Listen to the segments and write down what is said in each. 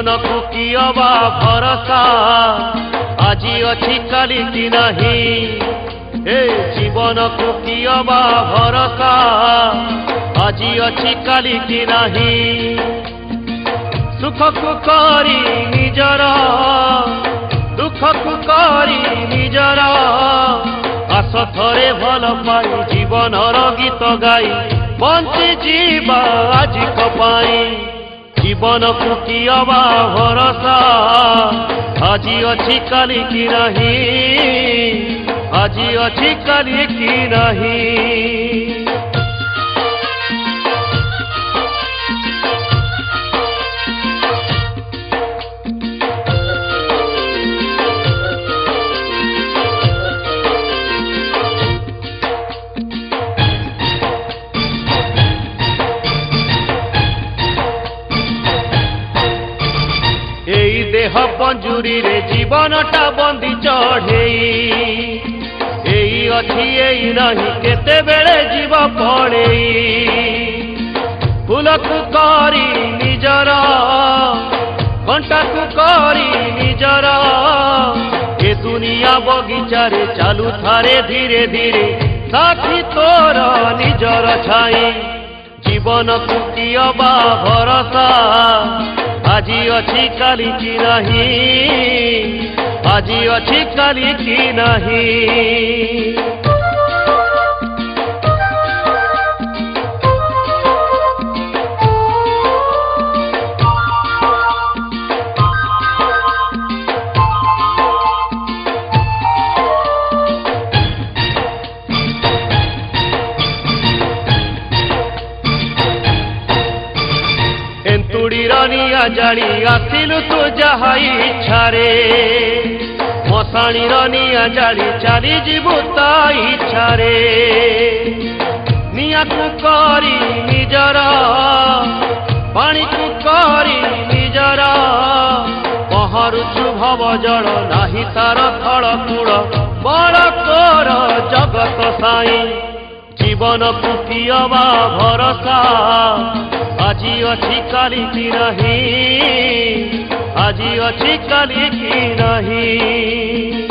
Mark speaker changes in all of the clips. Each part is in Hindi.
Speaker 1: जीवन को कियबा भरोसा आजी अच्छी काली की नहीं ए जीवन को कियबा भरोसा आजी अच्छी काली की नहीं सुख को करी निजर दुख को करी निजर आस थरे भल पाई जीवन गीत गाई बंची जीवा आज कपाई जीवन को कियबा भरोसा आजी अच्छी काली की नहीं आजी अच्छी काली की नहीं। देह पंजुरी रे जीवनटा बंदी चढ़े अच्छी नहीं केते बेले जीव पड़े फूल को करी निजर घंटा को करी निजर ए दुनिया बगीचा रे चालू थारे धीरे धीरे साथी तोर निजर छाई जीवन को कियबा भरोसा आजी अच्छी काली की नहीं आजी अच्छी काली की नहीं। एंतुड़ी रनिया जाली आसिलु तू जहा इच्छा रे मशाणी रनिया जाली चाली जीवु ता इच्छा रे निया को करी निजर पानी को करी निजर पहरुचु भव जल नाही तार थल कूड़ बड़ तोर जगत साई जीवन को कियबा भरोसा आजी अच्छी काली की नहीं आजी अच्छी काली की नहीं।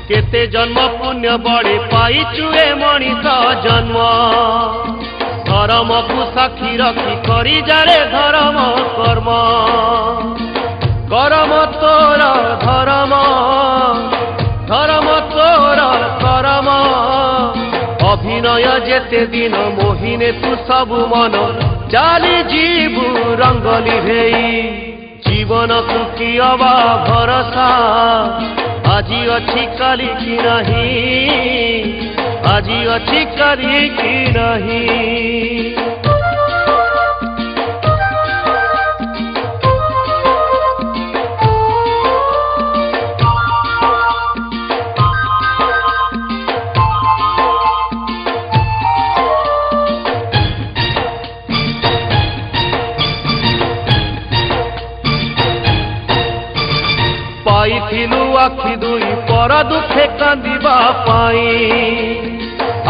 Speaker 1: केते जन्म पुण्य बड़े पाई चुए मनीष जन्म धर्म को साक्षी रखी करी जारे धर्म कर्म कर्म तोर धर्म धर्म तोर कर्म अभिनय जेते दिन मोहिने तू सबु मन चाली जीवु रंगली भेई जीवन को कियबा भरोसा आजी अच्छी काली की नहीं आजी अच्छी काली की नहीं। पाइथिलु आखि दुई पर दुखे कांदिबा पाई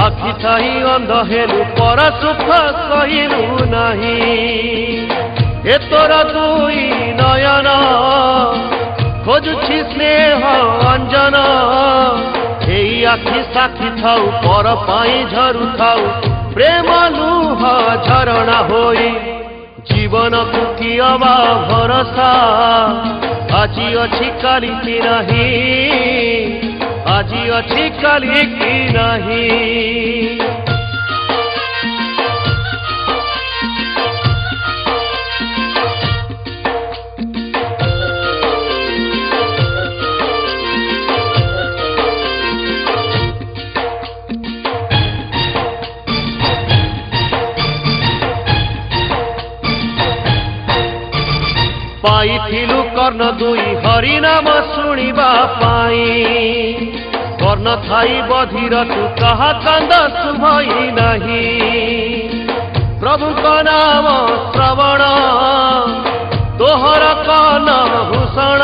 Speaker 1: आखि थाई अंध हेलु पर सुख कहिलु नहीं ए तोर दुई नयन खोजुछि स्नेह अंजन एई आखि साखी थाउ पर पाई झरु थाउ प्रेम लुह झरणा होई जीवन को कियबा भरोसा आजी अच्छी काली की नहीं आजी अच्छी काली की नहीं। पाइथिलु कर्ण दुई हरि नाम शुणिबा पाई कर्ण थाई बधिर तू कहा कांद शुभई नहीं प्रभु का नाम श्रवण तोहर कन भूषण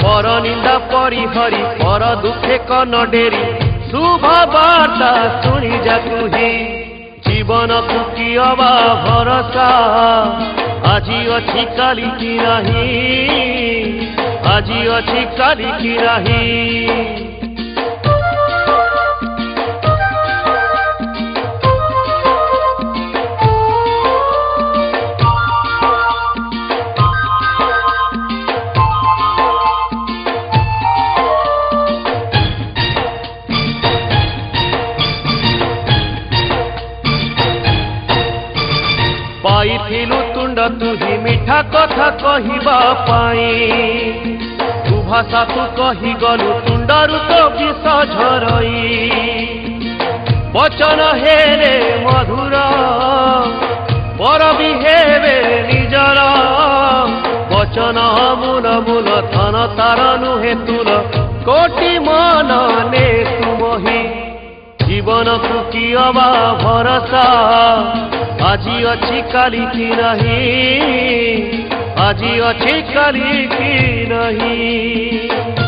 Speaker 1: पर निंदा परिहरी पर दुखे कन डेरी शुभ वार्ता शुणी जा तुही जीवन को कियबा भरोसा আজি अच्छी काली की नहीं আজি अच्छी काली की नहीं। पाइथिलु तुंड तुही मीठा कथा कहिबा पाई तू भाषा तू कही गलु तुंडरु तो विष झरई वचन हेरे मधुर पर भी हेबे निजर वचन मूल मूल धन तार नुहे तुल कोटि मन ने तुमही जीवन को कियबा भरोसा আজি अच्छी काली की नहीं আজি अच्छी काली की नहीं।